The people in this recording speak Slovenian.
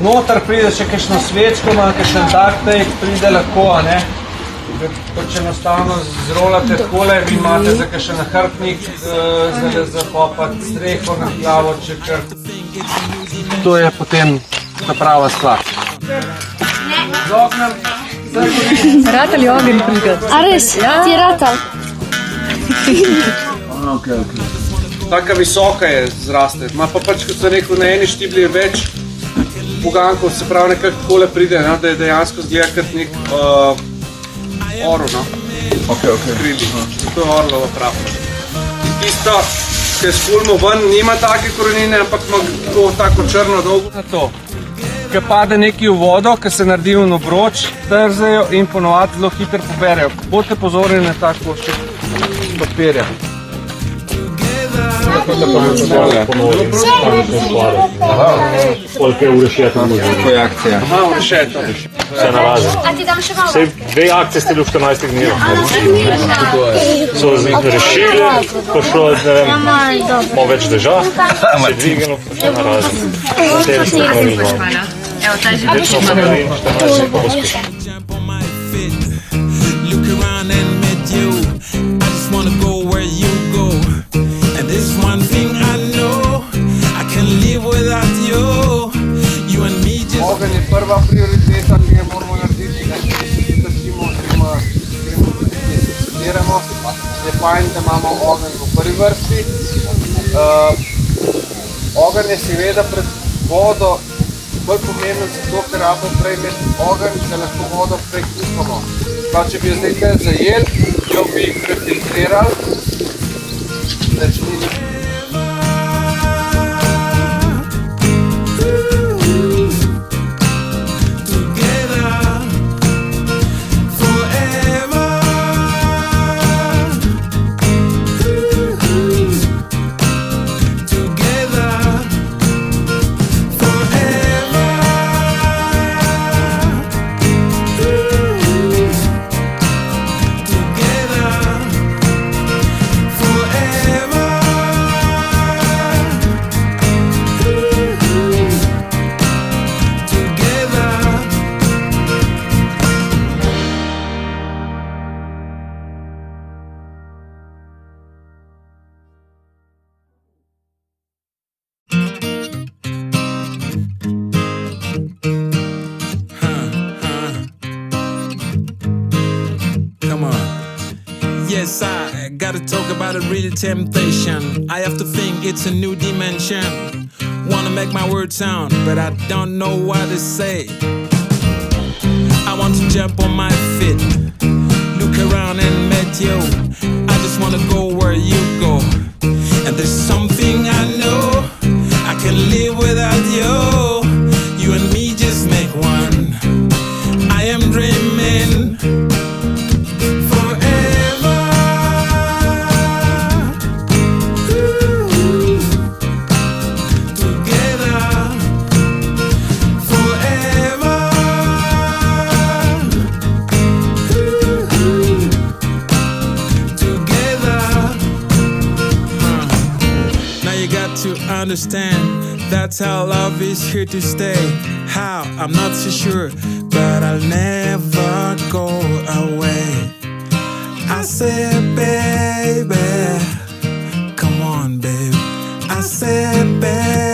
Notar pride še kakšno svečko, ima kakšen dark take, pride lahko, a ne? Pač enostavno zrolate takole, vi imate za kakšen nahrbtnik, za popati streho na glavo, če kar. To je potem ta prava stvar. Z oknem. Ratal je ogenj prigati. A res? Ti je ratal? Okay. Taka visoka je zraste. Ma pa pač, kot sem rekel, na eni štibli je več pogankov, se pravi nekako takole pride, no, da je dejansko zgleda kot nek orel, no. Krili. To je orlova prava. Tisto, ki spulimo ven, nima take korenine, ampak ima tako črno dolgo. Na to. Ko pade nekaj v vodo, ko se naredi v obroč, trzajo in ponovadi zelo hitro poberejo. Bodite pozorni na ta košček papirja. Koliko je v rešetu možno? To je akcija. Aha, v rešetu. Vse nalazi. A ti dam še malo? Vse dve akcije ste bili v 14 dneh. So z njih rešili, pa šlo, ne vem, malo več deža, se dvigano, vse nalazi. Vse smo pravili. Evo, taj že Večno pa naredim 14 dneh, pa bo skušal. Ogenj je prva prioriteta, ki jo moramo narediti, da držimo oziroma gremo tudi diskutiramo. Je fajn, da imamo ogenj v prvi vrsti. Ogenj je seveda pred vodo bolj pomemben zato, ker rabimo prej imeti ogenj, da lahko vodo prej kuhamo. Če bi jo zdaj kaj zajeli, jo bi prefiltrirali, začnili. Yes, I gotta talk about a real temptation. I have to think it's a new dimension. Wanna make my words sound, but I don't know what to say. I want to jump on my feet, look around and meet you. I just wanna go where you go. And there's something I know, I can live without you. You and me just make one. I am dreaming. Understand, that's how love is here to stay. How? I'm not so sure, but I'll never go away. I said, baby, come on, babe. I said, baby.